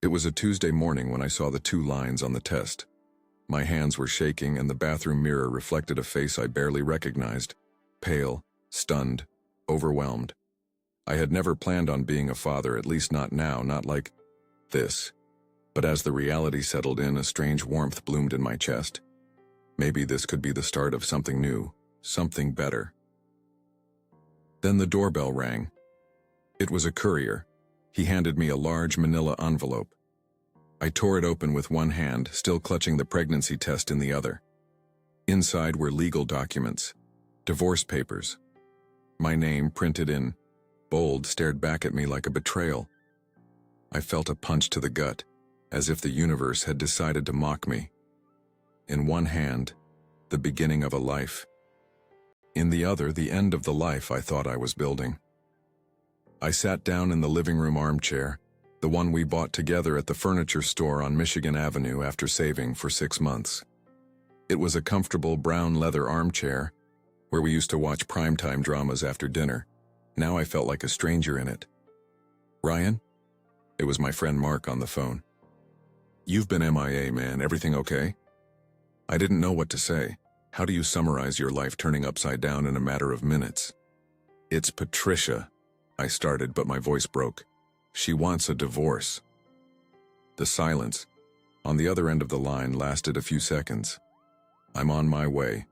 It was a Tuesday morning when I saw the 2 lines on the test. My hands were shaking and the bathroom mirror reflected a face I barely recognized. Pale, stunned, overwhelmed. I had never planned on being a father, at least not now, not like this. But as the reality settled in, a strange warmth bloomed in my chest. Maybe this could be the start of something new, something better. Then the doorbell rang. It was a courier. He handed me a large manila envelope. I tore it open with one hand, still clutching the pregnancy test in the other. Inside were legal documents, divorce papers. My name, printed in bold, stared back at me like a betrayal. I felt a punch to the gut, as if the universe had decided to mock me. In one hand, the beginning of a life. In the other, the end of the life I thought I was building. I sat down in the living room armchair, the one we bought together at the furniture store on Michigan Avenue after saving for 6 months. It was a comfortable brown leather armchair, where we used to watch primetime dramas after dinner. Now I felt like a stranger in it. "Ryan?" It was my friend Mark on the phone. "You've been MIA, man. Everything okay?" I didn't know what to say. How do you summarize your life turning upside down in a matter of minutes? "It's Patricia," I started, but my voice broke. "She wants a divorce." The silence, on the other end of the line, lasted a few seconds. "I'm on my way,"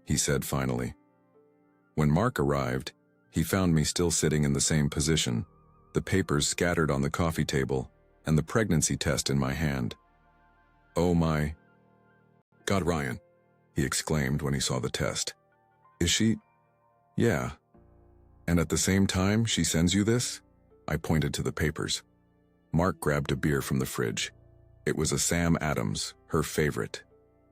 he said finally. When Mark arrived, he found me still sitting in the same position, the papers scattered on the coffee table, and the pregnancy test in my hand. "Oh my God, Ryan," he exclaimed when he saw the test. "Is she?" "Yeah. And at the same time, she sends you this?" I pointed to the papers. Mark grabbed a beer from the fridge. It was a Sam Adams, her favorite.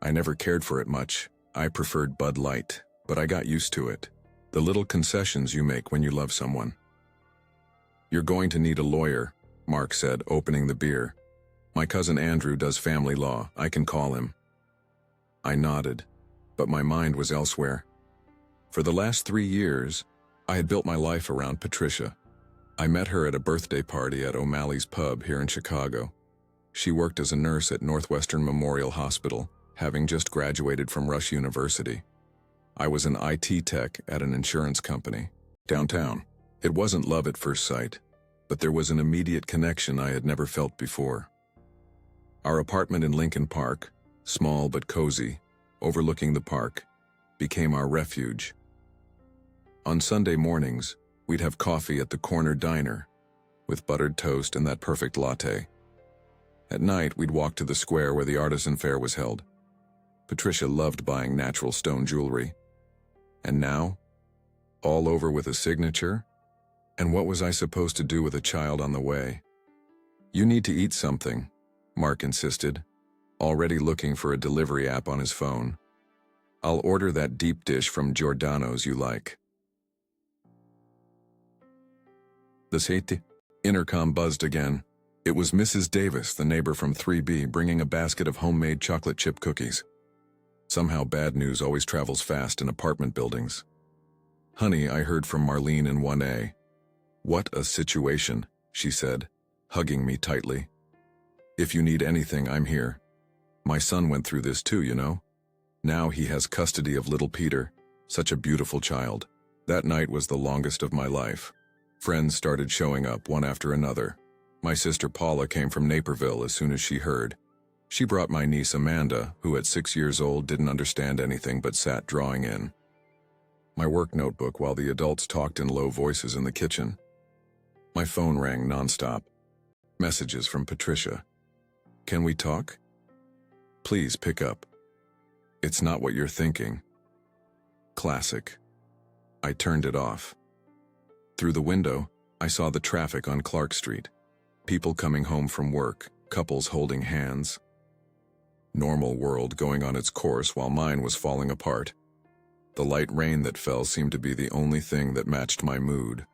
I never cared for it much. I preferred Bud Light, but I got used to it. The little concessions you make when you love someone. "You're going to need a lawyer," Mark said, opening the beer. "My cousin Andrew does family law. I can call him." I nodded, but my mind was elsewhere. For the last 3 years, I had built my life around Patricia. I met her at a birthday party at O'Malley's Pub here in Chicago. She worked as a nurse at Northwestern Memorial Hospital, having just graduated from Rush University. I was an IT tech at an insurance company, downtown. It wasn't love at first sight, but there was an immediate connection I had never felt before. Our apartment in Lincoln Park, small but cozy, overlooking the park, became our refuge. On Sunday mornings, we'd have coffee at the corner diner, with buttered toast and that perfect latte. At night, we'd walk to the square where the artisan fair was held. Patricia loved buying natural stone jewelry. And now, all over with a signature? And what was I supposed to do with a child on the way? "You need to eat something," Mark insisted, already looking for a delivery app on his phone. "I'll order that deep dish from Giordano's you like." The safety intercom buzzed again. It was Mrs. Davis, the neighbor from 3B, bringing a basket of homemade chocolate chip cookies. Somehow bad news always travels fast in apartment buildings. "Honey," I heard from Marlene in 1A. "What a situation," she said, hugging me tightly. "If you need anything, I'm here. My son went through this too, you know. Now he has custody of little Peter, such a beautiful child." That night was the longest of my life. Friends started showing up one after another. My sister Paula came from Naperville as soon as she heard. She brought my niece Amanda, who at 6 years old didn't understand anything but sat drawing in my work notebook while the adults talked in low voices in the kitchen. My phone rang nonstop. Messages from Patricia. "Can we talk? Please pick up. It's not what you're thinking." Classic. I turned it off. Through the window, I saw the traffic on Clark Street. People coming home from work, couples holding hands. Normal world going on its course while mine was falling apart. The light rain that fell seemed to be the only thing that matched my mood.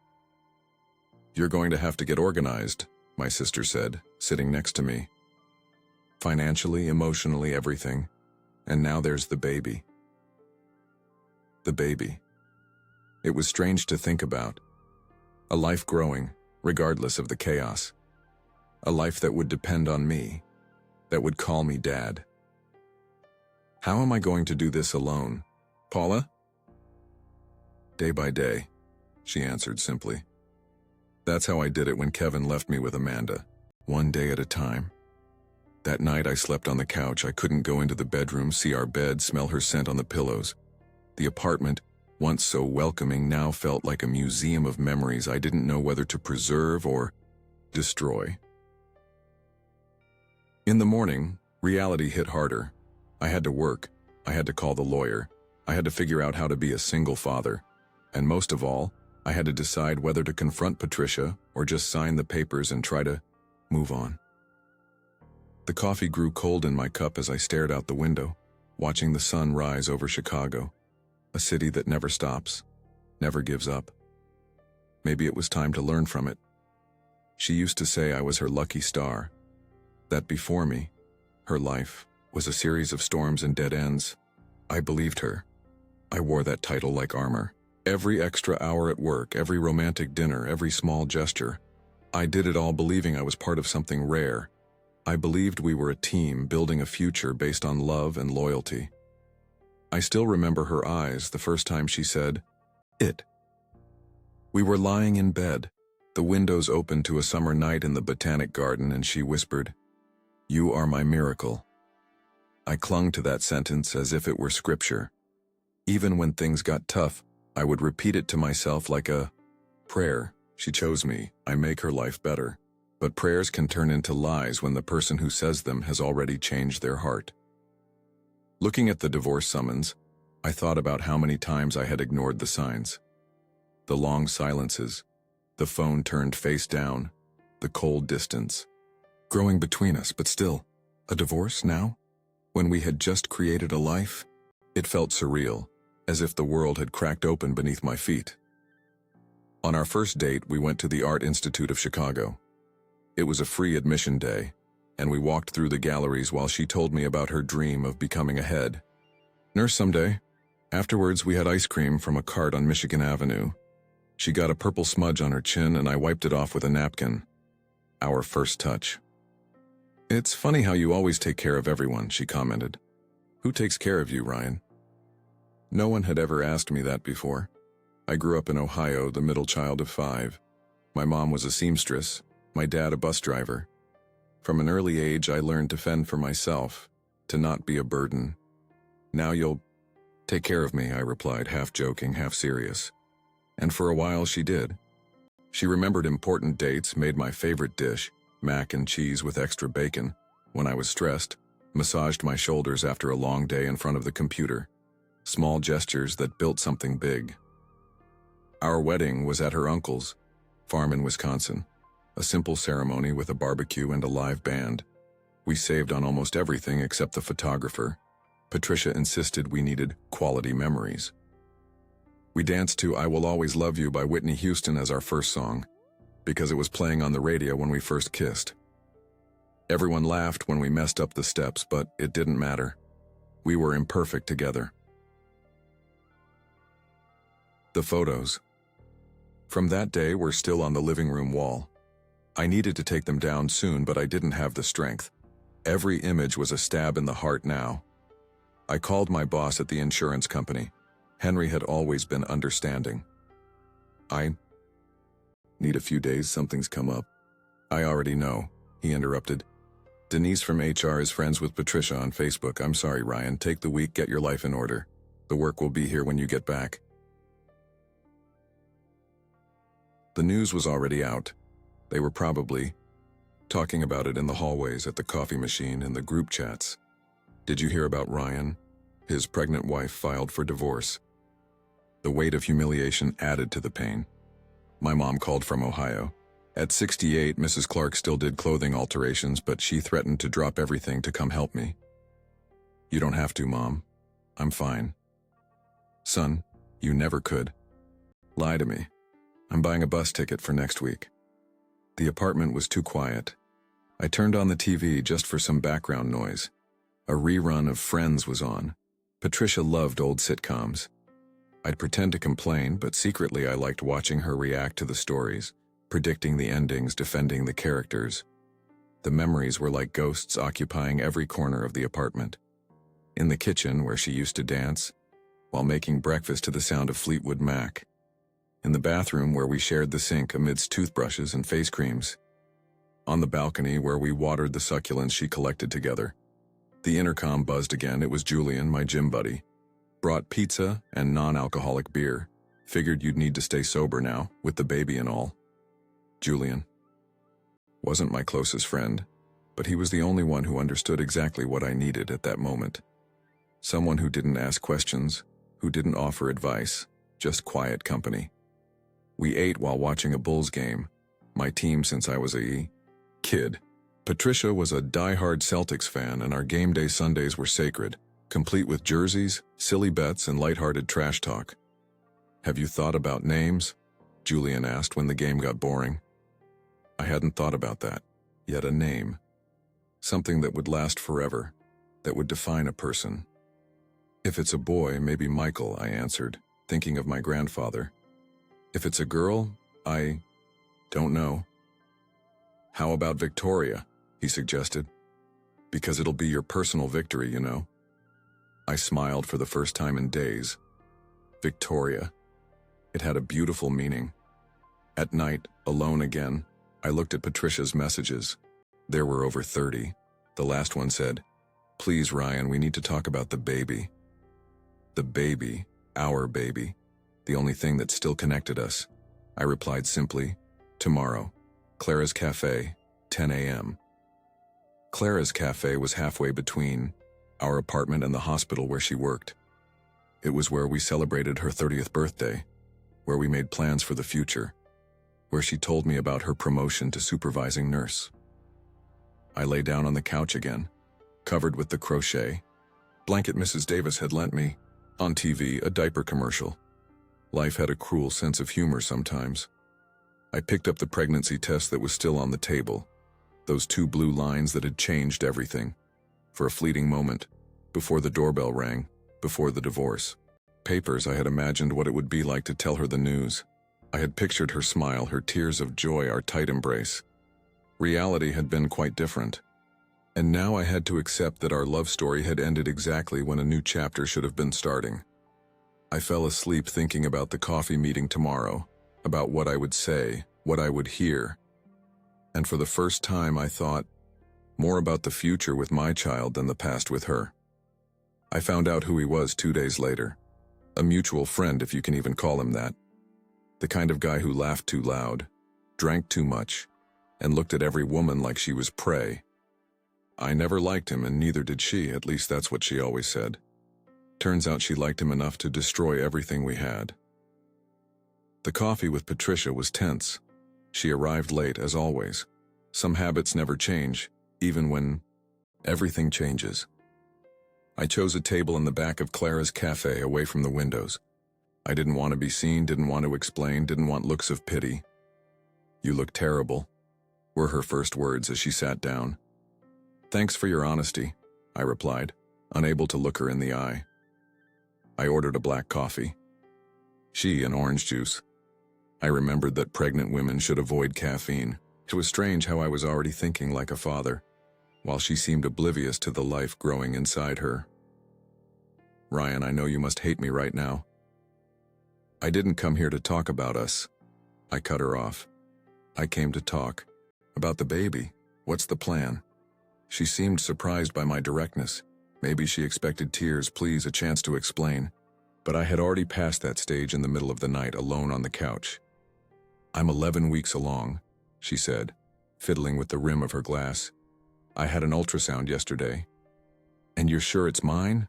"You're going to have to get organized," my sister said, sitting next to me. "Financially, emotionally, everything. And now there's the baby." The baby. It was strange to think about. A life growing, regardless of the chaos. A life that would depend on me, that would call me Dad. How am I going to do this alone, Paula? Day by day, she answered simply. That's how I did it when Kevin left me with Amanda, one day at a time. That night I slept on the couch. I couldn't go into the bedroom, see our bed, smell her scent on the pillows. The apartment, once so welcoming, now felt like a museum of memories I didn't know whether to preserve or destroy. In the morning, reality hit harder. I had to work. I had to call the lawyer. I had to figure out how to be a single father. And most of all, I had to decide whether to confront Patricia or just sign the papers and try to move on. The coffee grew cold in my cup as I stared out the window, watching the sun rise over Chicago, a city that never stops, never gives up. Maybe it was time to learn from it. She used to say I was her lucky star, that before me, her life was a series of storms and dead ends. I believed her. I wore that title like armor. Every extra hour at work, every romantic dinner, every small gesture. I did it all believing I was part of something rare. I believed we were a team building a future based on love and loyalty. I still remember her eyes the first time she said, "It." We were lying in bed, the windows open to a summer night in the Botanic Garden, and she whispered, "You are my miracle." I clung to that sentence as if it were scripture. Even when things got tough, I would repeat it to myself like a prayer. She chose me, I make her life better. But prayers can turn into lies when the person who says them has already changed their heart. Looking at the divorce summons, I thought about how many times I had ignored the signs. The long silences, the phone turned face down, the cold distance. Growing between us, but still, a divorce now? When we had just created a life? It felt surreal, as if the world had cracked open beneath my feet. On our first date, we went to the Art Institute of Chicago. It was a free admission day, and we walked through the galleries while she told me about her dream of becoming a head nurse someday. Afterwards, we had ice cream from a cart on Michigan Avenue. She got a purple smudge on her chin, and I wiped it off with a napkin. Our first touch. "It's funny how you always take care of everyone," she commented. "Who takes care of you, Ryan?" No one had ever asked me that before. I grew up in Ohio, the middle child of 5. My mom was a seamstress, my dad a bus driver. From an early age, I learned to fend for myself, to not be a burden. "Now you'll take care of me," I replied, half joking, half serious. And for a while she did. She remembered important dates, made my favorite dish, mac and cheese with extra bacon, when I was stressed, massaged my shoulders after a long day in front of the computer. Small gestures that built something big. Our wedding was at her uncle's farm in Wisconsin. A simple ceremony with a barbecue and a live band. We saved on almost everything except the photographer. Patricia insisted we needed quality memories. We danced to "I Will Always Love You" by Whitney Houston as our first song, because it was playing on the radio when we first kissed. Everyone laughed when we messed up the steps, but it didn't matter. We were imperfect together. The photos from that day were still on the living room wall. I needed to take them down soon, but I didn't have the strength. Every image was a stab in the heart now. I called my boss at the insurance company. Henry had always been understanding. "I need a few days, something's come up." "I already know," he interrupted. "Denise from HR is friends with Patricia on Facebook. I'm sorry, Ryan. Take the week, get your life in order. The work will be here when you get back." The news was already out. They were probably talking about it in the hallways, at the coffee machine, in the group chats. "Did you hear about Ryan? His pregnant wife filed for divorce." The weight of humiliation added to the pain. My mom called from Ohio. At 68, Mrs. Clark still did clothing alterations, but she threatened to drop everything to come help me. "You don't have to, Mom. I'm fine." "Son, you never could. Lie to me. I'm buying a bus ticket for next week." The apartment was too quiet. I turned on the TV just for some background noise. A rerun of Friends was on. Patricia loved old sitcoms. I'd pretend to complain, but secretly I liked watching her react to the stories, predicting the endings, defending the characters. The memories were like ghosts occupying every corner of the apartment. In the kitchen, where she used to dance, while making breakfast to the sound of Fleetwood Mac. In the bathroom, where we shared the sink amidst toothbrushes and face creams. On the balcony, where we watered the succulents she collected together. The intercom buzzed again. It was Julian, my gym buddy. Brought pizza and non-alcoholic beer. Figured you'd need to stay sober now, with the baby and all. Julian. Wasn't my closest friend, but he was the only one who understood exactly what I needed at that moment. Someone who didn't ask questions, who didn't offer advice, just quiet company. We ate while watching a Bulls game, my team since I was a kid. Patricia was a die-hard Celtics fan, and our game day Sundays were sacred, complete with jerseys, silly bets, and lighthearted trash talk. "Have you thought about names?" Julian asked when the game got boring. I hadn't thought about that. Yet a name. Something that would last forever, that would define a person. "If it's a boy, maybe Michael," I answered, thinking of my grandfather. "If it's a girl, I don't know." "How about Victoria?" he suggested. "Because it'll be your personal victory, you know." I smiled for the first time in days. Victoria. It had a beautiful meaning. At night, alone again, I looked at Patricia's messages. There were over 30. The last one said, "Please, Ryan, we need to talk about the baby." The baby, our baby, the only thing that still connected us. I replied simply, "Tomorrow, Clara's Cafe, 10 a.m. Clara's Cafe was halfway between our apartment and the hospital where she worked. It was where we celebrated her 30th birthday, where we made plans for the future, where she told me about her promotion to supervising nurse. I lay down on the couch again, covered with the crochet blanket Mrs. Davis had lent me. On TV, a diaper commercial. Life had a cruel sense of humor sometimes. I picked up the pregnancy test that was still on the table, those 2 blue lines that had changed everything. For a fleeting moment, before the doorbell rang, before the divorce. Papers, I had imagined what it would be like to tell her the news. I had pictured her smile, her tears of joy, our tight embrace. Reality had been quite different. And now I had to accept that our love story had ended exactly when a new chapter should have been starting. I fell asleep thinking about the coffee meeting tomorrow, about what I would say, what I would hear. And for the first time I thought more about the future with my child than the past with her. I found out who he was 2 days later. A mutual friend, if you can even call him that. The kind of guy who laughed too loud, drank too much, and looked at every woman like she was prey. I never liked him, and neither did she, at least that's what she always said. Turns out she liked him enough to destroy everything we had. The coffee with Patricia was tense. She arrived late, as always. Some habits never change, even when everything changes. I chose a table in the back of Clara's Cafe, away from the windows. I didn't want to be seen, didn't want to explain, didn't want looks of pity. "You look terrible," were her first words as she sat down. "Thanks for your honesty," I replied, unable to look her in the eye. I ordered a black coffee. She an orange juice. I remembered that pregnant women should avoid caffeine. It was strange how I was already thinking like a father, while she seemed oblivious to the life growing inside her. "Ryan, I know you must hate me right now." "I didn't come here to talk about us." I cut her off. "I came to talk about the baby. What's the plan?" She seemed surprised by my directness. Maybe she expected tears, please, a chance to explain. But I had already passed that stage in the middle of the night, alone on the couch. "I'm 11 weeks along," she said, fiddling with the rim of her glass. "I had an ultrasound yesterday." "And you're sure it's mine?"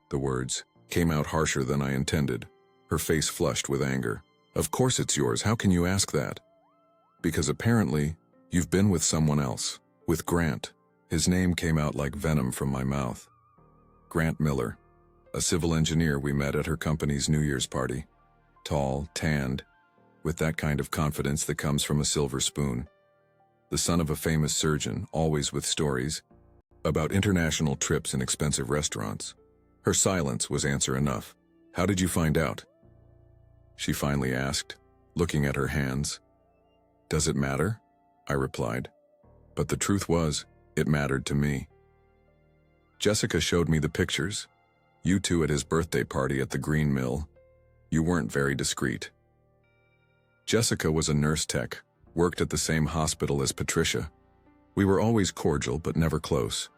The words came out harsher than I intended. Her face flushed with anger. "Of course it's yours. How can you ask that?" "Because apparently, you've been with someone else. With Grant." His name came out like venom from my mouth. Grant Miller, a civil engineer we met at her company's New Year's party. Tall, tanned, with that kind of confidence that comes from a silver spoon. The son of a famous surgeon, always with stories about international trips and expensive restaurants. Her silence was answer enough. "How did you find out?" she finally asked, looking at her hands. "Does it matter?" I replied. But the truth was, it mattered to me. Jessica showed me the pictures. You two at his birthday party at the Green Mill. You weren't very discreet. Jessica was a nurse tech, worked at the same hospital as Patricia. We were always cordial but never close.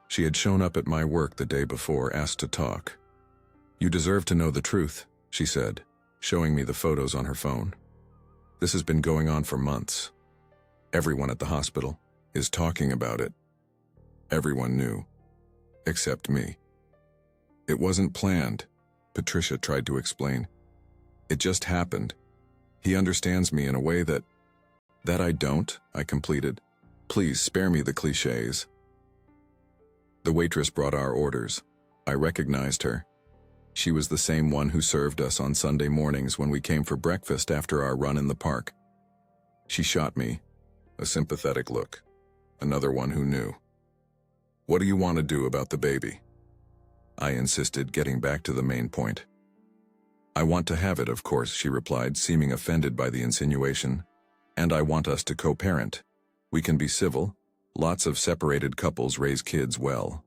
She had shown up at my work the day before, asked to talk. You deserve to know the truth, she said, showing me the photos on her phone. This has been going on for months. Everyone at the hospital is talking about it. Everyone knew, except me. It wasn't planned, Patricia tried to explain. It just happened. He understands me in a way that I don't, I completed. Please spare me the cliches. The waitress brought our orders. I recognized her. She was the same one who served us on Sunday mornings when we came for breakfast after our run in the park. She shot me a sympathetic look, another one who knew. What do you want to do about the baby? I insisted, getting back to the main point. I want to have it, of course, she replied, seeming offended by the insinuation. And I want us to co-parent. We can be civil. Lots of separated couples raise kids well.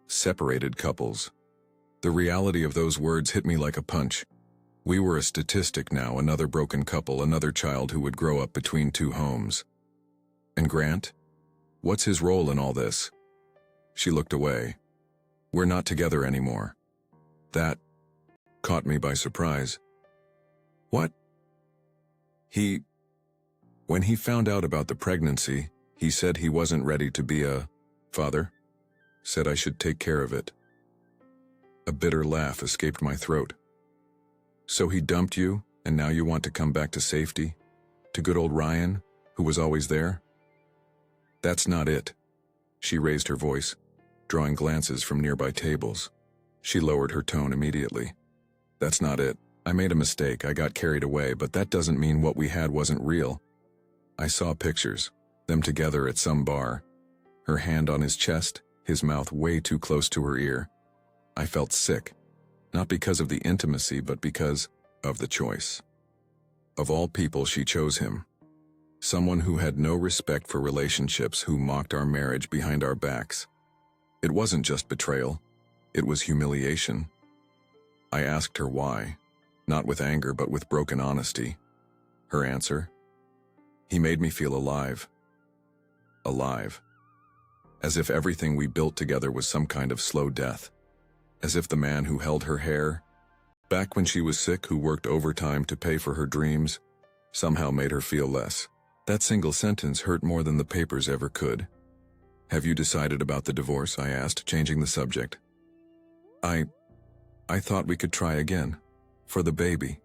Separated couples. The reality of those words hit me like a punch. We were a statistic now, another broken couple, another child who would grow up between two homes. And Grant? What's his role in all this? She looked away. We're not together anymore. That caught me by surprise. What? When he found out about the pregnancy, he said he wasn't ready to be a father. Said I should take care of it. A bitter laugh escaped my throat. So he dumped you, and now you want to come back to safety? To good old Ryan, who was always there? That's not it. She raised her voice, drawing glances from nearby tables. She lowered her tone immediately. That's not it. I made a mistake. I got carried away, but that doesn't mean what we had wasn't real. I saw pictures, them together at some bar. Her hand on his chest, his mouth way too close to her ear. I felt sick, not because of the intimacy, but because of the choice. Of all people, she chose him. Someone who had no respect for relationships, who mocked our marriage behind our backs. It wasn't just betrayal. It was humiliation. I asked her why, not with anger but with broken honesty. Her answer? He made me feel alive. Alive. As if everything we built together was some kind of slow death. As if the man who held her hair, back when she was sick, who worked overtime to pay for her dreams, somehow made her feel less. That single sentence hurt more than the papers ever could. Have you decided about the divorce? I asked, changing the subject. I thought we could try again. For the baby.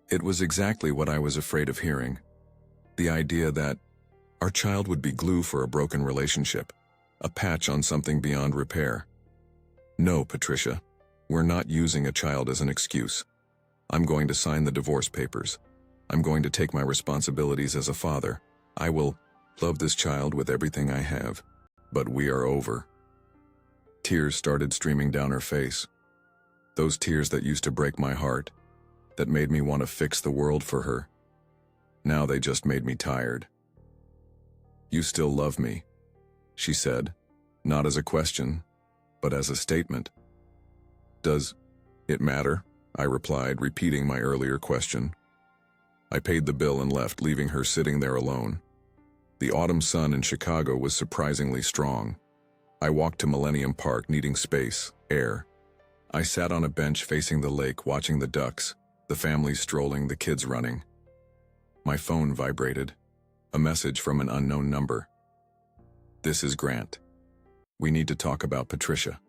It was exactly what I was afraid of hearing. The idea that our child would be glue for a broken relationship, a patch on something beyond repair. No, Patricia, we're not using a child as an excuse. I'm going to sign the divorce papers. I'm going to take my responsibilities as a father. I will love this child with everything I have. But we are over. Tears started streaming down her face. Those tears that used to break my heart, that made me want to fix the world for her. Now they just made me tired. You still love me, she said, not as a question, but as a statement. Does it matter? I replied, repeating my earlier question. I paid the bill and left, leaving her sitting there alone. The autumn sun in Chicago was surprisingly strong. I walked to Millennium Park, needing space, air. I sat on a bench facing the lake, watching the ducks, the family strolling, the kids running. My phone vibrated. A message from an unknown number. This is Grant. We need to talk about Patricia.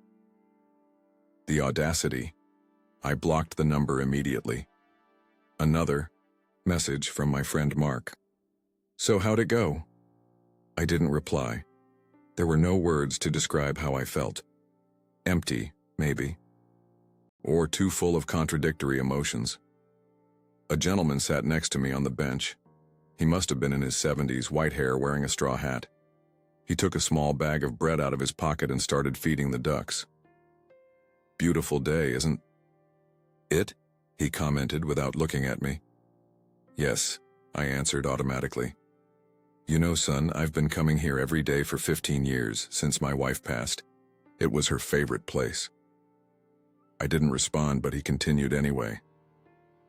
The audacity. I blocked the number immediately. Another message from my friend Mark. So how'd it go? I didn't reply. There were no words to describe how I felt. Empty, maybe. Or too full of contradictory emotions. A gentleman sat next to me on the bench. He must have been in his 70s, white hair, wearing a straw hat. He took a small bag of bread out of his pocket and started feeding the ducks. Beautiful day, isn't it? He commented without looking at me. Yes, I answered automatically. "You know, son, I've been coming here every day for 15 years since my wife passed. It was her favorite place." I didn't respond, but he continued anyway.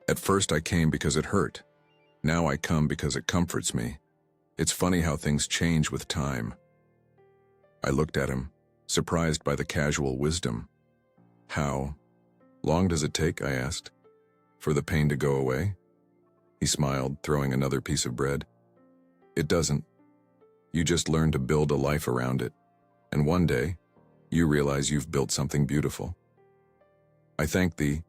"At first I came because it hurt. Now I come because it comforts me. It's funny how things change with time." I looked at him, surprised by the casual wisdom. "How long does it take," I asked, "for the pain to go away?" He smiled, throwing another piece of bread. "It doesn't. You just learn to build a life around it. And one day, you realize you've built something beautiful." I thanked the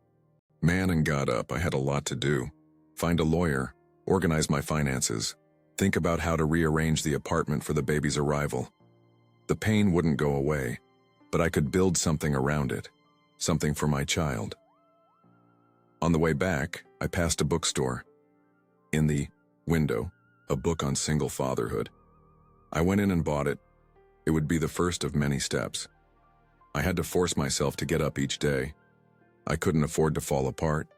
man and got up. I had a lot to do. Find a lawyer, organize my finances, think about how to rearrange the apartment for the baby's arrival. The pain wouldn't go away, but I could build something around it, something for my child. On the way back, I passed a bookstore. In the window, a book on single fatherhood. I went in and bought it. It would be the first of many steps. I had to force myself to get up each day. I couldn't afford to fall apart.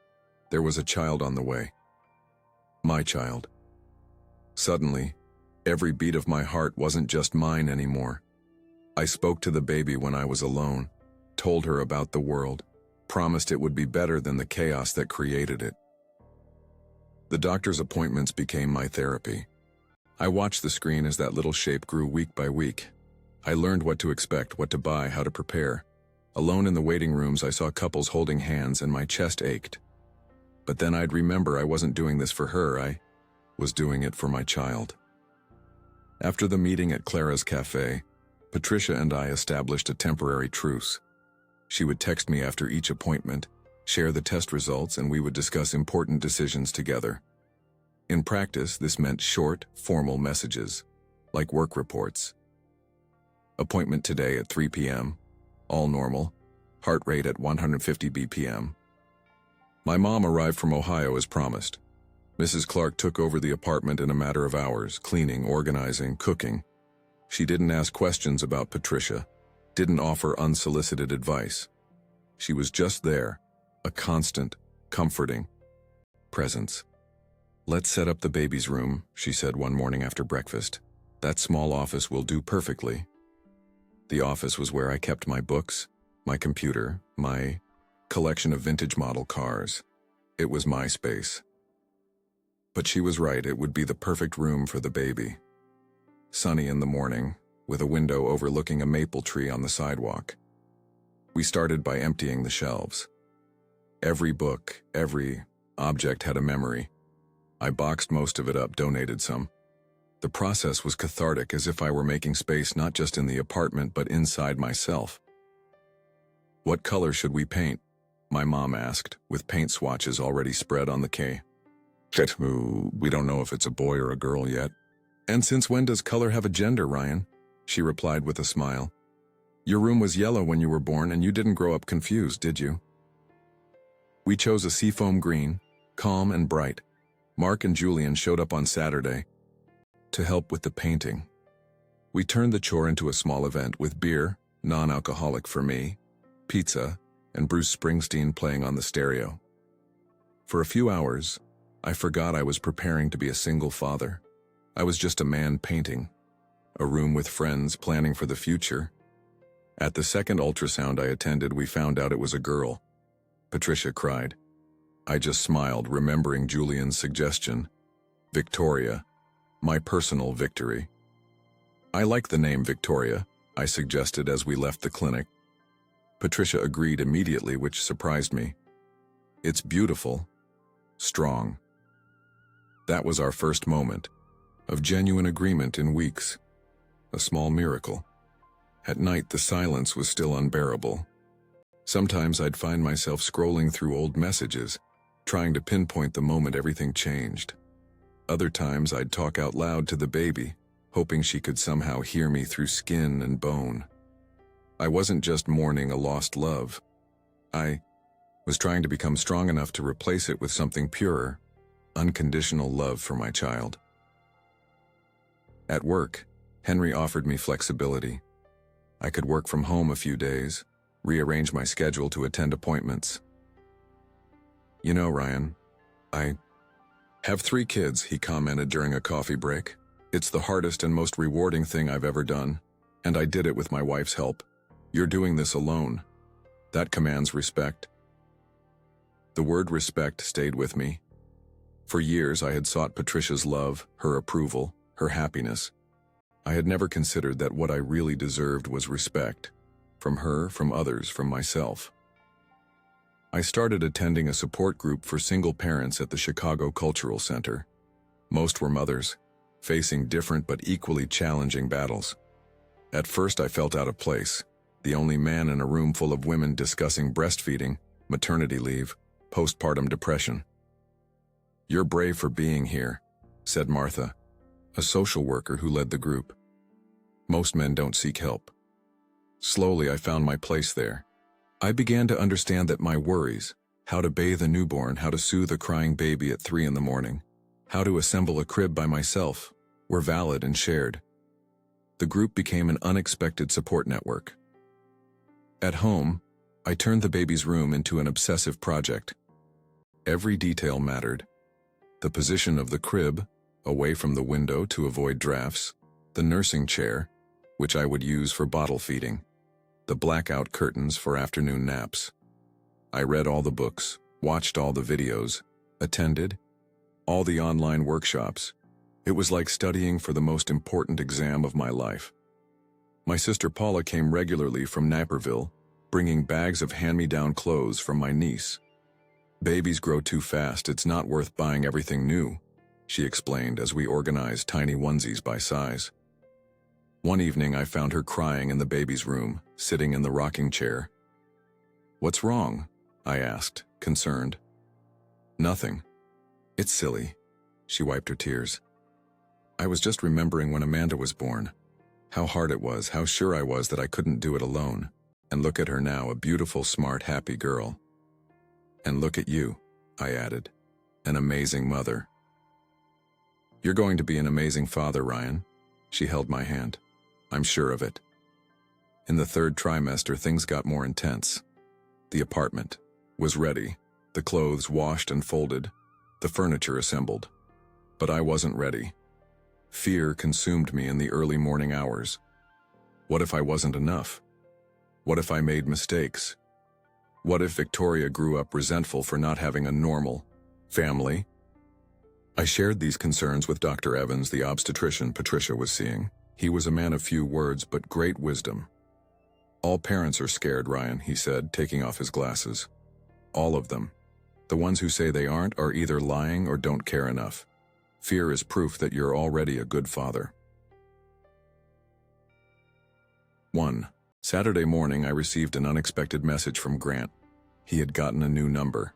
There was a child on the way. My child. Suddenly, every beat of my heart wasn't just mine anymore. I spoke to the baby when I was alone, told her about the world, promised it would be better than the chaos that created it. The doctor's appointments became my therapy. I watched the screen as that little shape grew week by week. I learned what to expect, what to buy, how to prepare. Alone in the waiting rooms, I saw couples holding hands and my chest ached. But then I'd remember I wasn't doing this for her, I was doing it for my child. After the meeting at Clara's cafe, Patricia and I established a temporary truce. She would text me after each appointment, share the test results, and we would discuss important decisions together. In practice, this meant short, formal messages, like work reports. Appointment today at 3 p.m., all normal, heart rate at 150 BPM. My mom arrived from Ohio as promised. Mrs. Clark took over the apartment in a matter of hours, cleaning, organizing, cooking. She didn't ask questions about Patricia, didn't offer unsolicited advice. She was just there, a constant, comforting presence. "Let's set up the baby's room," she said one morning after breakfast. "That small office will do perfectly." The office was where I kept my books, my computer, my collection of vintage model cars. It was my space. But she was right, it would be the perfect room for the baby. Sunny in the morning, with a window overlooking a maple tree on the sidewalk. We started by emptying the shelves. Every book, every object had a memory. I boxed most of it up, donated some. The process was cathartic, as if I were making space not just in the apartment but inside myself. "What color should we paint?" my mom asked, with paint swatches already spread on the K. "We don't know if it's a boy or a girl yet." "And since when does color have a gender, Ryan?" she replied with a smile. "Your room was yellow when you were born and you didn't grow up confused, did you?" We chose a seafoam green, calm and bright. Mark and Julian showed up on Saturday to help with the painting. We turned the chore into a small event with beer, non-alcoholic for me, pizza, and Bruce Springsteen playing on the stereo. For a few hours, I forgot I was preparing to be a single father. I was just a man painting, a room with friends planning for the future. At the second ultrasound I attended, we found out it was a girl. Patricia cried. I just smiled, remembering Julian's suggestion. Victoria, my personal victory. "I like the name Victoria," I suggested as we left the clinic. Patricia agreed immediately, which surprised me. "It's beautiful, strong." That was our first moment of genuine agreement in weeks. A small miracle. At night, the silence was still unbearable. Sometimes I'd find myself scrolling through old messages, trying to pinpoint the moment everything changed. Other times I'd talk out loud to the baby, hoping she could somehow hear me through skin and bone. I wasn't just mourning a lost love. I was trying to become strong enough to replace it with something purer, unconditional love for my child. At work, Henry offered me flexibility. I could work from home a few days, rearrange my schedule to attend appointments. "You know, Ryan, I have 3 kids," he commented during a coffee break. It's the hardest and most rewarding thing I've ever done, and I did it with my wife's help. You're doing this alone. That commands respect." The word respect stayed with me. For years I had sought Patricia's love, her approval, her happiness. I had never considered that what I really deserved was respect. From her, from others, from myself. I started attending a support group for single parents at the Chicago Cultural Center. Most were mothers, facing different but equally challenging battles. At first I felt out of place, the only man in a room full of women discussing breastfeeding, maternity leave, postpartum depression. "You're brave for being here," said Martha, a social worker who led the group. "Most men don't seek help." Slowly I found my place there. I began to understand that my worries, how to bathe a newborn, how to soothe a crying baby at 3 in the morning, how to assemble a crib by myself, were valid and shared. The group became an unexpected support network. At home, I turned the baby's room into an obsessive project. Every detail mattered. The position of the crib, away from the window to avoid drafts, the nursing chair, which I would use for bottle feeding, the blackout curtains for afternoon naps. I read all the books, watched all the videos, attended all the online workshops. It was like studying for the most important exam of my life. My sister Paula came regularly from Naperville, bringing bags of hand-me-down clothes from my niece. "Babies grow too fast, it's not worth buying everything new," she explained as we organized tiny onesies by size. One evening I found her crying in the baby's room, sitting in the rocking chair. "What's wrong?" I asked, concerned. "Nothing. It's silly." She wiped her tears. "I was just remembering when Amanda was born. How hard it was, how sure I was that I couldn't do it alone. And look at her now, a beautiful, smart, happy girl. And look at you," I added, "an amazing mother." "You're going to be an amazing father, Ryan." She held my hand. "I'm sure of it." In the 3rd trimester, things got more intense. The apartment was ready, the clothes washed and folded, the furniture assembled. But I wasn't ready. Fear consumed me in the early morning hours. What if I wasn't enough? What if I made mistakes? What if Victoria grew up resentful for not having a normal family? I shared these concerns with Dr. Evans, the obstetrician Patricia was seeing. He was a man of few words but great wisdom. "All parents are scared, Ryan," he said, taking off his glasses. "All of them. The ones who say they aren't are either lying or don't care enough. Fear is proof that you're already a good father." 1. Saturday morning I received an unexpected message from Grant. He had gotten a new number.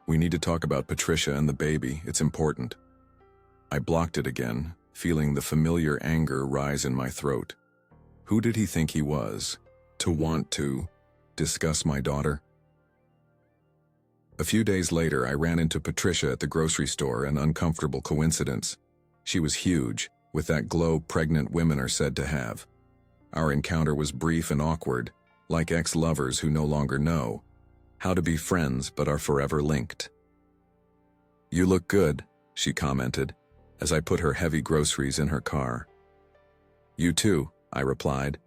"We need to talk about Patricia and the baby, it's important." I blocked it again, feeling the familiar anger rise in my throat. Who did he think he was, to want to discuss my daughter? A few days later I ran into Patricia at the grocery store, an uncomfortable coincidence. She was huge, with that glow pregnant women are said to have. Our encounter was brief and awkward, like ex-lovers who no longer know how to be friends but are forever linked. "You look good," she commented, as I put her heavy groceries in her car. "You too," I replied,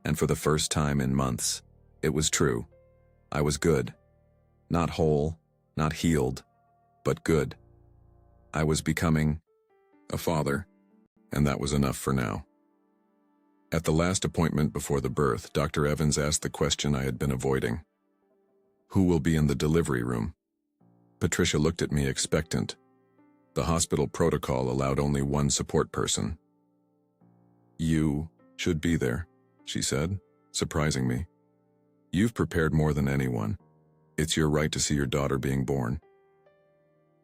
and for the first time in months, it was true. I was good. Not whole, not healed, but good. I was becoming a father, and that was enough for now. At the last appointment before the birth, Dr. Evans asked the question I had been avoiding. "Who will be in the delivery room?" Patricia looked at me expectant. The hospital protocol allowed only one support person. "You should be there," she said, surprising me. "You've prepared more than anyone. It's your right to see your daughter being born."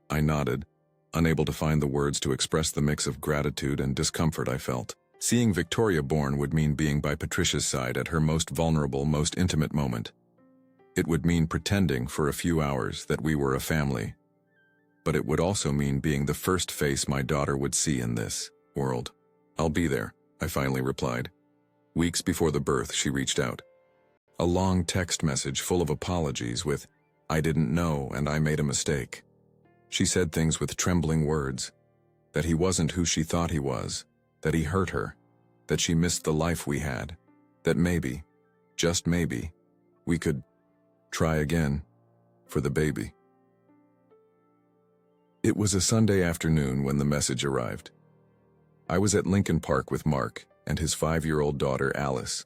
I nodded, unable to find the words to express the mix of gratitude and discomfort I felt. Seeing Victoria born would mean being by Patricia's side at her most vulnerable, most intimate moment. It would mean pretending for a few hours that we were a family. But it would also mean being the first face my daughter would see in this world. "I'll be there," I finally replied. Weeks before the birth, she reached out. A long text message full of apologies with, "I didn't know and I made a mistake." She said things with trembling words, that he wasn't who she thought he was, that he hurt her, that she missed the life we had, that maybe, just maybe, we could try again for the baby. It was a Sunday afternoon when the message arrived. I was at Lincoln Park with Mark and his 5-year-old daughter Alice.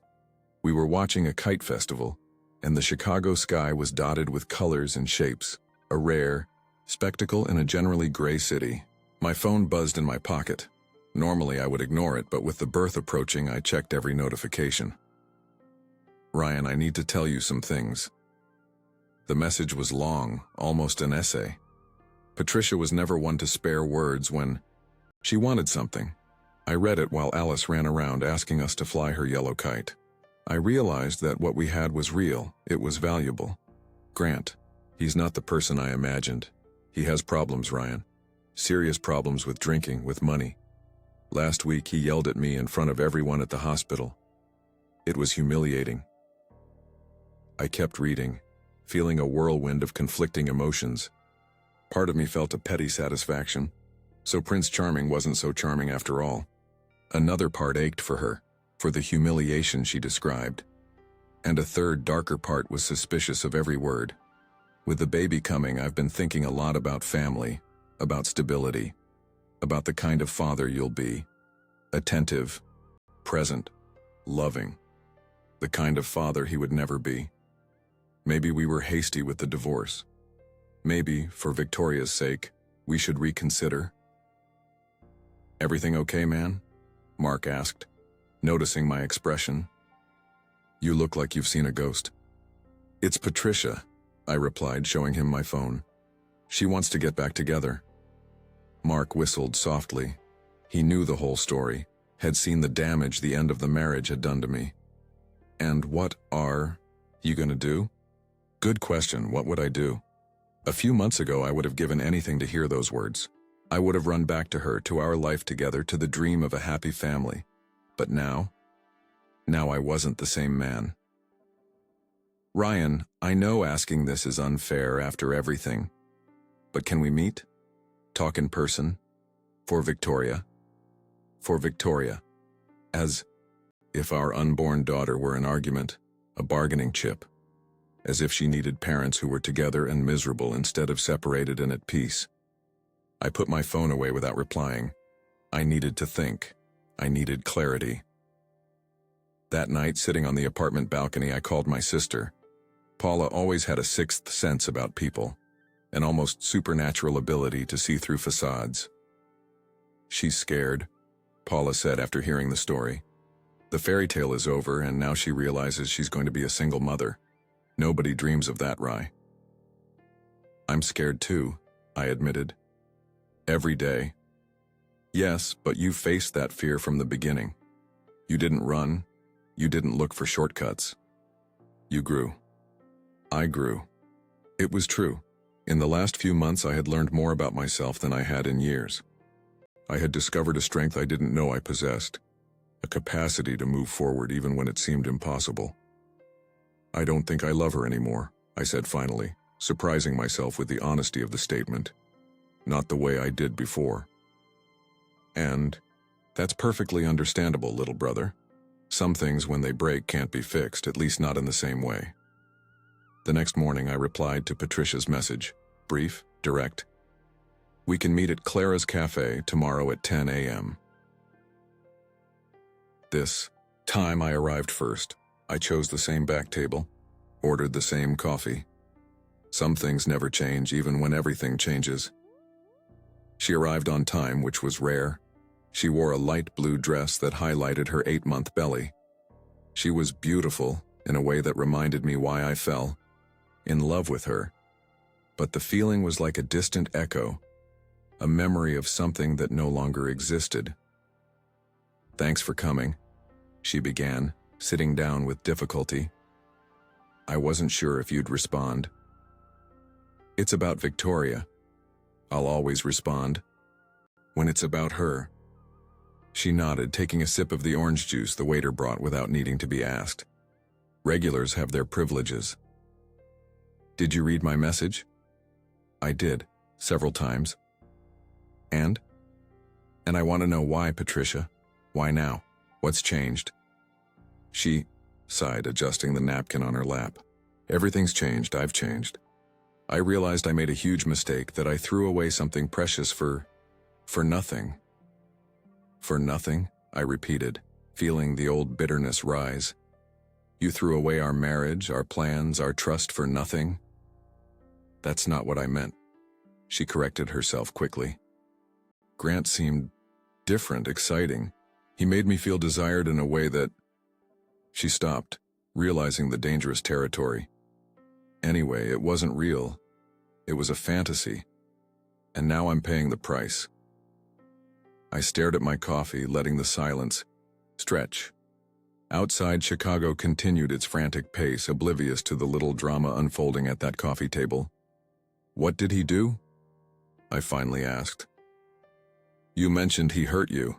We were watching a kite festival, and the Chicago sky was dotted with colors and shapes, a rare spectacle in a generally gray city. My phone buzzed in my pocket. Normally I would ignore it, but with the birth approaching, I checked every notification. "Ryan, I need to tell you some things." The message was long, almost an essay. Patricia was never one to spare words when she wanted something. I read it while Alice ran around asking us to fly her yellow kite. I realized that what we had was real, it was valuable. Grant, he's not the person I imagined. He has problems, Ryan. Serious problems with drinking, with money. Last week he yelled at me in front of everyone at the hospital. It was humiliating. I kept reading, feeling a whirlwind of conflicting emotions. Part of me felt a petty satisfaction, so Prince Charming wasn't so charming after all. Another part ached for her, for the humiliation she described. And a third, darker part was suspicious of every word. With the baby coming, I've been thinking a lot about family, about stability, about the kind of father you'll be. Attentive, present, loving. The kind of father he would never be. Maybe we were hasty with the divorce. Maybe, for Victoria's sake, we should reconsider. "Everything okay, man?" Mark asked, noticing my expression. "You look like you've seen a ghost." "It's Patricia," I replied, showing him my phone. "She wants to get back together." Mark whistled softly. He knew the whole story, had seen the damage the end of the marriage had done to me. "And what are you gonna do?" Good question, what would I do? A few months ago, I would have given anything to hear those words. I would have run back to her, to our life together, to the dream of a happy family. But now I wasn't the same man. "Ryan, I know asking this is unfair after everything, but can we meet? Talk in person? For Victoria? For Victoria. As if our unborn daughter were an argument, a bargaining chip. As if she needed parents who were together and miserable instead of separated and at peace." I put my phone away without replying. I needed to think. I needed clarity. That night, sitting on the apartment balcony, I called my sister. Paula always had a sixth sense about people, an almost supernatural ability to see through facades. "She's scared," Paula said after hearing the story. "The fairy tale is over, and now she realizes she's going to be a single mother. Nobody dreams of that, Rye." "I'm scared too," I admitted. "Every day." "Yes, but you faced that fear from the beginning. You didn't run. You didn't look for shortcuts. You grew." I grew. It was true. In the last few months, I had learned more about myself than I had in years. I had discovered a strength I didn't know I possessed, a capacity to move forward even when it seemed impossible. "I don't think I love her anymore," I said finally, surprising myself with the honesty of the statement. "Not the way I did before." "And that's perfectly understandable, little brother. Some things, when they break, can't be fixed, at least not in the same way." The next morning, I replied to Patricia's message, brief, direct. "We can meet at Clara's Cafe tomorrow at 10 a.m. This time I arrived first. I chose the same back table, ordered the same coffee. Some things never change, even when everything changes. She arrived on time, which was rare. She wore a light blue dress that highlighted her 8-month belly. She was beautiful in a way that reminded me why I fell in love with her. But the feeling was like a distant echo, a memory of something that no longer existed. "Thanks for coming," she began, sitting down with difficulty. "I wasn't sure if you'd respond." "It's about Victoria. I'll always respond. When it's about her." She nodded, taking a sip of the orange juice the waiter brought without needing to be asked. Regulars have their privileges. "Did you read my message?" "I did, several times." And I want to know why, Patricia. Why now? What's changed? She sighed, adjusting the napkin on her lap. Everything's changed, I've changed. I realized I made a huge mistake, that I threw away something precious for nothing. For nothing, I repeated, feeling the old bitterness rise. You threw away our marriage, our plans, our trust for nothing? That's not what I meant. She corrected herself quickly. Grant seemed different, exciting. He made me feel desired in a way that... She stopped, realizing the dangerous territory. Anyway, it wasn't real. It was a fantasy. And now I'm paying the price. I stared at my coffee, letting the silence stretch. Outside, Chicago continued its frantic pace, oblivious to the little drama unfolding at that coffee table. What did he do? I finally asked. You mentioned he hurt you.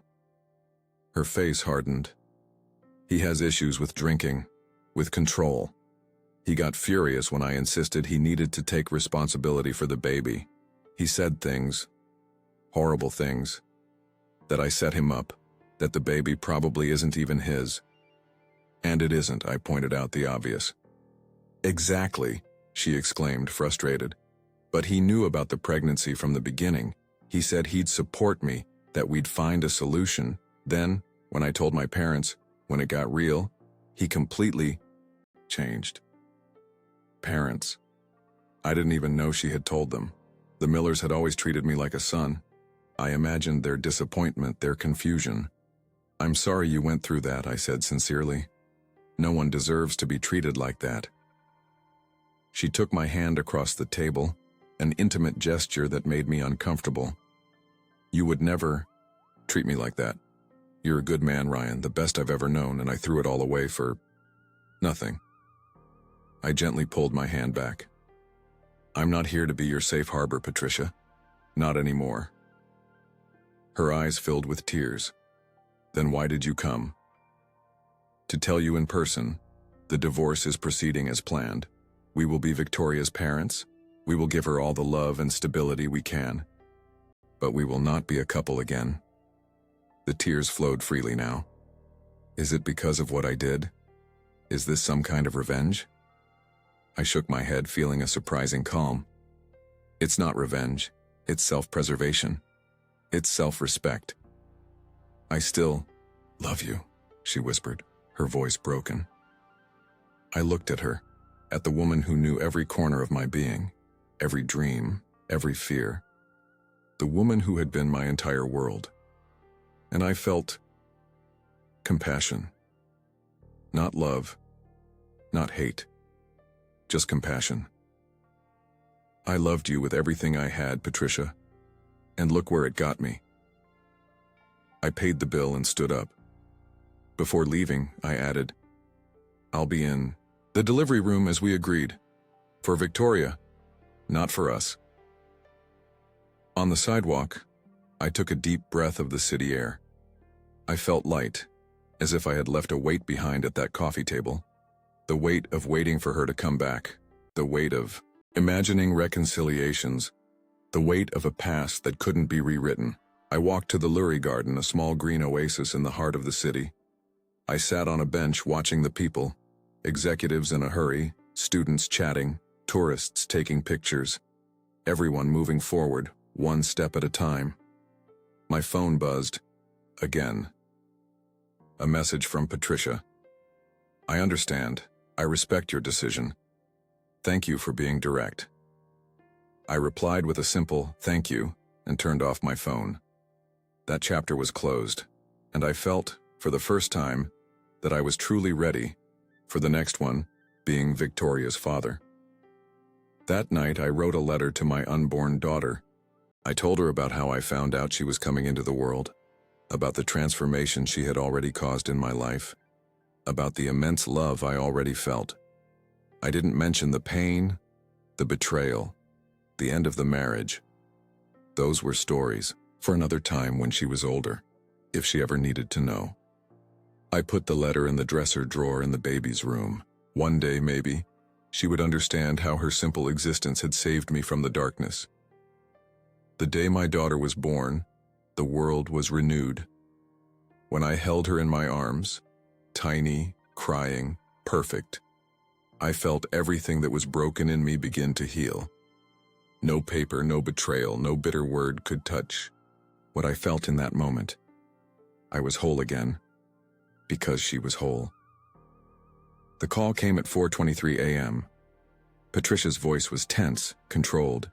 Her face hardened. He has issues with drinking, with control. He got furious when I insisted he needed to take responsibility for the baby. He said things, horrible things, that I set him up, that the baby probably isn't even his. And it isn't, I pointed out the obvious. Exactly, she exclaimed, frustrated. But he knew about the pregnancy from the beginning. He said he'd support me, that we'd find a solution. Then, when I told my parents, when it got real, he completely changed. Parents. I didn't even know she had told them. The Millers had always treated me like a son. I imagined their disappointment, their confusion. I'm sorry you went through that, I said sincerely. No one deserves to be treated like that. She took my hand across the table, an intimate gesture that made me uncomfortable. You would never treat me like that. You're a good man, Ryan, the best I've ever known, and I threw it all away for nothing. I gently pulled my hand back. I'm not here to be your safe harbor, Patricia. Not anymore. Her eyes filled with tears. Then why did you come? To tell you in person, the divorce is proceeding as planned. We will be Victoria's parents. We will give her all the love and stability we can. But we will not be a couple again. The tears flowed freely now. Is it because of what I did? Is this some kind of revenge? I shook my head, feeling a surprising calm. It's not revenge. It's self-preservation. It's self-respect. I still love you, she whispered, her voice broken. I looked at her, at the woman who knew every corner of my being, every dream, every fear. The woman who had been my entire world. And I felt compassion. Not love, not hate, just compassion. I loved you with everything I had, Patricia, and look where it got me. I paid the bill and stood up. Before leaving, I added, I'll be in the delivery room as we agreed. For Victoria, not for us. On the sidewalk, I took a deep breath of the city air. I felt light, as if I had left a weight behind at that coffee table. The weight of waiting for her to come back. The weight of imagining reconciliations. The weight of a past that couldn't be rewritten. I walked to the Lurie Garden, a small green oasis in the heart of the city. I sat on a bench watching the people, executives in a hurry, students chatting, tourists taking pictures, everyone moving forward, one step at a time. My phone buzzed. Again. A message from Patricia. I understand. I respect your decision. Thank you for being direct. I replied with a simple thank you and turned off my phone. That chapter was closed, and I felt, for the first time, that I was truly ready for the next one, being Victoria's father. That night, I wrote a letter to my unborn daughter. I told her about how I found out she was coming into the world, about the transformation she had already caused in my life, about the immense love I already felt. I didn't mention the pain, the betrayal, the end of the marriage. Those were stories for another time when she was older, if she ever needed to know. I put the letter in the dresser drawer in the baby's room. One day, maybe, she would understand how her simple existence had saved me from the darkness. The day my daughter was born, the world was renewed. When I held her in my arms, tiny, crying, perfect, I felt everything that was broken in me begin to heal. No paper, no betrayal, no bitter word could touch what I felt in that moment. I was whole again, because she was whole. The call came at 4:23 a.m. Patricia's voice was tense, controlled.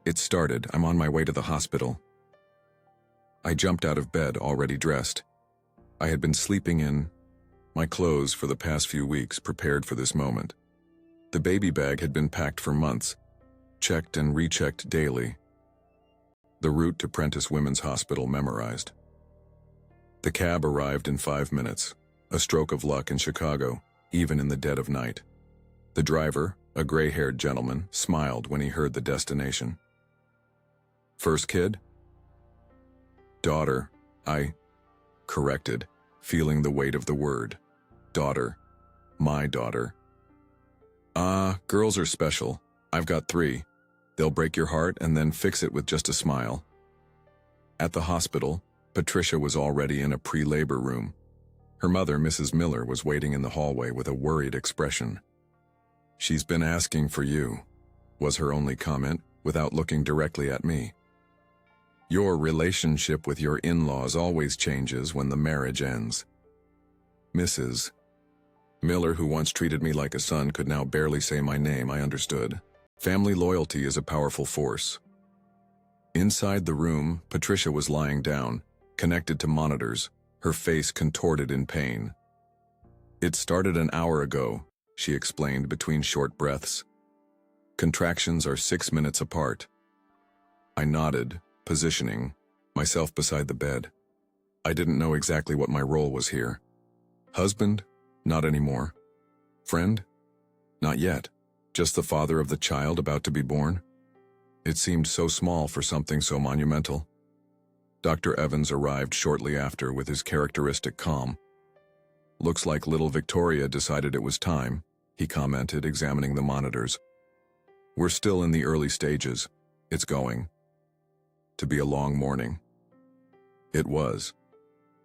It started. I'm on my way to the hospital. I jumped out of bed, already dressed. I had been sleeping in my clothes for the past few weeks, prepared for this moment. The baby bag had been packed for months, checked and rechecked daily. The route to Prentice Women's Hospital memorized. The cab arrived in 5 minutes, a stroke of luck in Chicago, even in the dead of night. The driver, a gray-haired gentleman, smiled when he heard the destination. First kid? Daughter, I corrected, feeling the weight of the word. Daughter. My daughter. Girls are special. I've got 3. They'll break your heart and then fix it with just a smile. At the hospital, Patricia was already in a pre-labor room. Her mother, Mrs. Miller, was waiting in the hallway with a worried expression. She's been asking for you, was her only comment, without looking directly at me. Your relationship with your in-laws always changes when the marriage ends. Mrs. Miller, who once treated me like a son, could now barely say my name. I understood. Family loyalty is a powerful force. Inside the room, Patricia was lying down, connected to monitors, her face contorted in pain. It started an hour ago, she explained between short breaths. Contractions are 6 minutes apart. I nodded, positioning myself beside the bed. I didn't know exactly what my role was here. Husband? Not anymore. Friend? Not yet. Just the father of the child about to be born? It seemed so small for something so monumental. Dr. Evans arrived shortly after with his characteristic calm. Looks like little Victoria decided it was time, he commented, examining the monitors. We're still in the early stages. It's going to be a long morning. It was.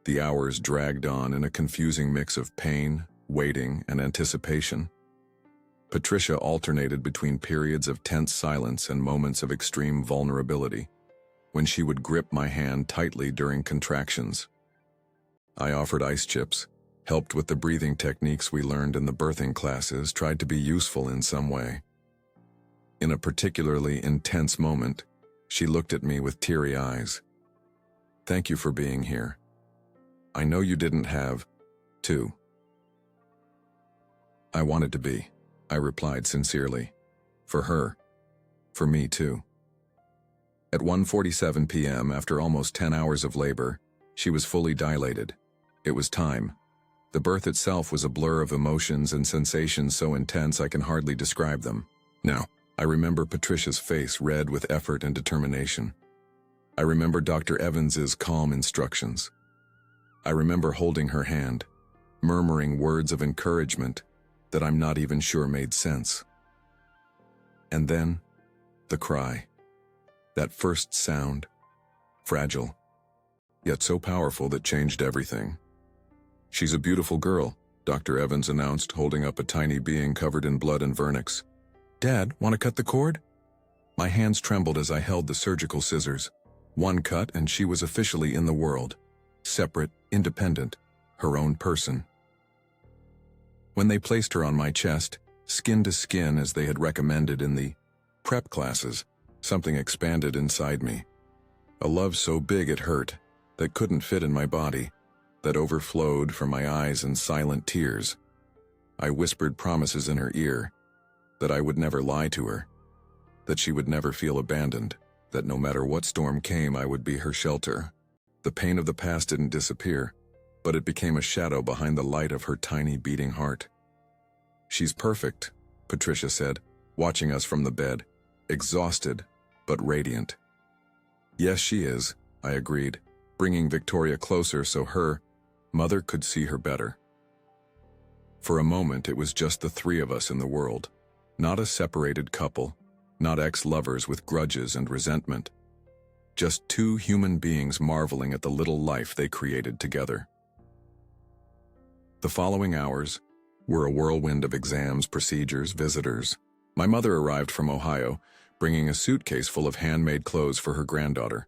The hours dragged on in a confusing mix of pain, waiting, and anticipation. Patricia alternated between periods of tense silence and moments of extreme vulnerability, when she would grip my hand tightly during contractions. I offered ice chips, helped with the breathing techniques we learned in the birthing classes, tried to be useful in some way. In a particularly intense moment, she looked at me with teary eyes. Thank you for being here. I know you didn't have to. I wanted to be, I replied sincerely. For her. For me too. At 1:47 p.m., after almost 10 hours of labor, she was fully dilated. It was time. The birth itself was a blur of emotions and sensations so intense I can hardly describe them. Now, I remember Patricia's face red with effort and determination. I remember Dr. Evans's calm instructions. I remember holding her hand, murmuring words of encouragement that I'm not even sure made sense. And then, the cry. That first sound, fragile, yet so powerful that changed everything. She's a beautiful girl, Dr. Evans announced, holding up a tiny being covered in blood and vernix. Dad, want to cut the cord? My hands trembled as I held the surgical scissors. One cut and she was officially in the world. Separate, independent, her own person. When they placed her on my chest, skin to skin as they had recommended in the prep classes, something expanded inside me. A love so big it hurt, that couldn't fit in my body, that overflowed from my eyes in silent tears. I whispered promises in her ear, that I would never lie to her, that she would never feel abandoned, that no matter what storm came I would be her shelter. The pain of the past didn't disappear, but it became a shadow behind the light of her tiny beating heart. She's perfect, Patricia said, watching us from the bed, exhausted, but radiant. Yes, she is, I agreed, bringing Victoria closer so her mother could see her better. For a moment it was just the 3 of us in the world, not a separated couple, not ex-lovers with grudges and resentment. Just two human beings marveling at the little life they created together. The following hours were a whirlwind of exams, procedures, visitors. My mother arrived from Ohio, bringing a suitcase full of handmade clothes for her granddaughter.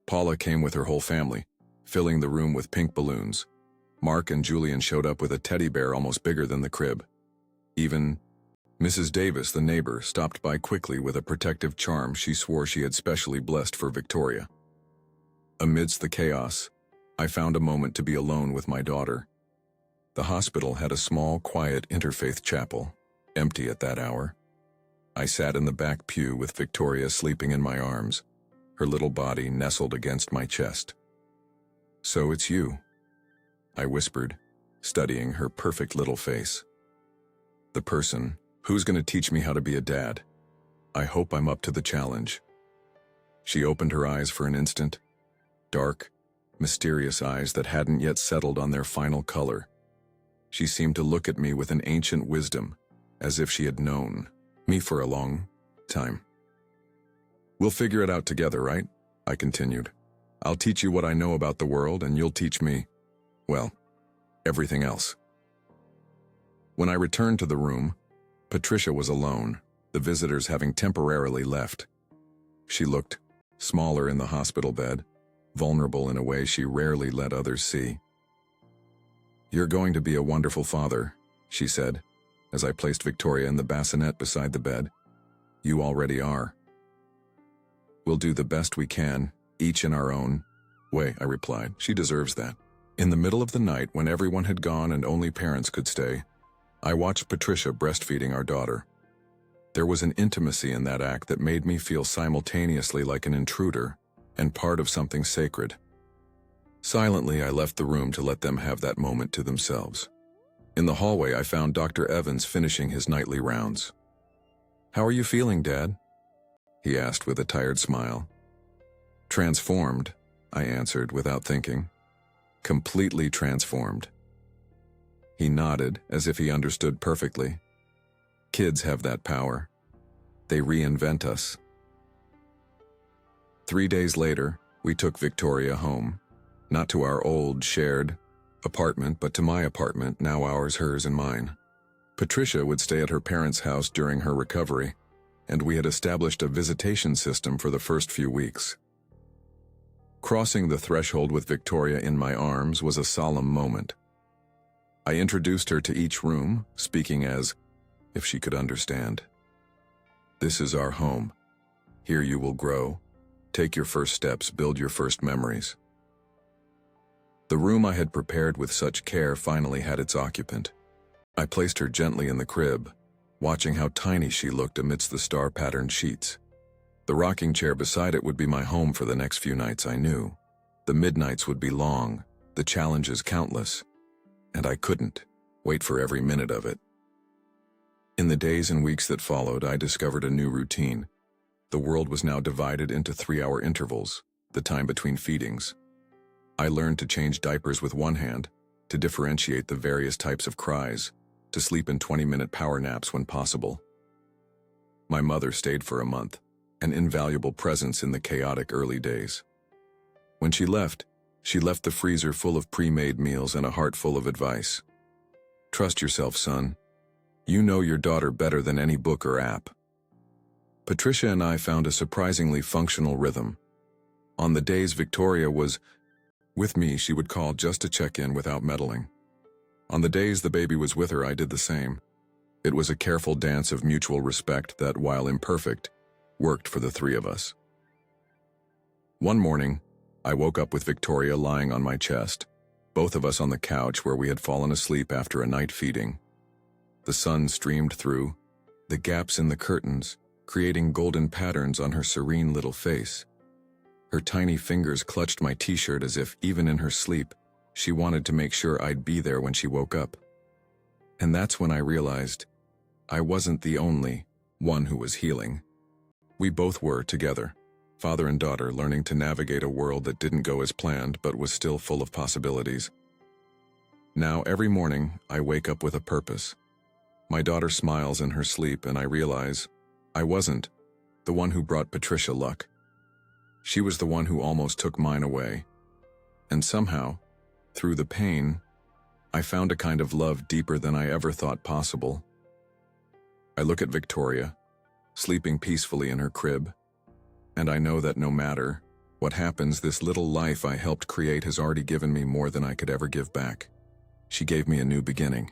Paula came with her whole family, filling the room with pink balloons. Mark and Julian showed up with a teddy bear almost bigger than the crib. Even Mrs. Davis, the neighbor, stopped by quickly with a protective charm she swore she had specially blessed for Victoria. Amidst the chaos, I found a moment to be alone with my daughter. The hospital had a small, quiet interfaith chapel, empty at that hour. I sat in the back pew with Victoria sleeping in my arms, her little body nestled against my chest. "So it's you," I whispered, studying her perfect little face. "The person who's going to teach me how to be a dad. I hope I'm up to the challenge." She opened her eyes for an instant, dark, mysterious eyes that hadn't yet settled on their final color. She seemed to look at me with an ancient wisdom, as if she had known me for a long time. "We'll figure it out together, right?" I continued. "I'll teach you what I know about the world, and you'll teach me, well, everything else." When I returned to the room, Patricia was alone, the visitors having temporarily left. She looked smaller in the hospital bed, vulnerable in a way she rarely let others see. "You're going to be a wonderful father," she said, as I placed Victoria in the bassinet beside the bed. "You already are." "We'll do the best we can, each in our own way," I replied. "She deserves that." In the middle of the night, when everyone had gone and only parents could stay, I watched Patricia breastfeeding our daughter. There was an intimacy in that act that made me feel simultaneously like an intruder and part of something sacred. Silently, I left the room to let them have that moment to themselves. In the hallway, I found Dr. Evans finishing his nightly rounds. "How are you feeling, Dad?" he asked with a tired smile. "Transformed," I answered without thinking. "Completely transformed." He nodded as if he understood perfectly. Kids have that power. They reinvent us. 3 days later, we took Victoria home. Not to our old, shared apartment, but to my apartment, now ours, hers, and mine. Patricia would stay at her parents' house during her recovery, and we had established a visitation system for the first few weeks. Crossing the threshold with Victoria in my arms was a solemn moment. I introduced her to each room, speaking as if she could understand. "This is our home. Here you will grow, take your first steps, build your first memories." The room I had prepared with such care finally had its occupant. I placed her gently in the crib, watching how tiny she looked amidst the star-patterned sheets. The rocking chair beside it would be my home for the next few nights, I knew. The midnights would be long, the challenges countless, and I couldn't wait for every minute of it. In the days and weeks that followed, I discovered a new routine. The world was now divided into 3-hour intervals, the time between feedings. I learned to change diapers with one hand, to differentiate the various types of cries, to sleep in 20-minute power naps when possible. My mother stayed for a month, an invaluable presence in the chaotic early days. When she left the freezer full of pre-made meals and a heart full of advice. "Trust yourself, son. You know your daughter better than any book or app." Patricia and I found a surprisingly functional rhythm. On the days Victoria was with me, she would call just to check in without meddling. On the days the baby was with her, I did the same. It was a careful dance of mutual respect that, while imperfect, worked for the three of us. One morning, I woke up with Victoria lying on my chest, both of us on the couch where we had fallen asleep after a night feeding. The sun streamed through the gaps in the curtains, creating golden patterns on her serene little face. Her tiny fingers clutched my t-shirt as if, even in her sleep, she wanted to make sure I'd be there when she woke up. And that's when I realized I wasn't the only one who was healing. We both were, together, father and daughter, learning to navigate a world that didn't go as planned but was still full of possibilities. Now, every morning, I wake up with a purpose. My daughter smiles in her sleep, and I realize I wasn't the one who brought Patricia luck. She was the one who almost took mine away. And somehow, through the pain, I found a kind of love deeper than I ever thought possible. I look at Victoria, sleeping peacefully in her crib, and I know that no matter what happens, this little life I helped create has already given me more than I could ever give back. She gave me a new beginning.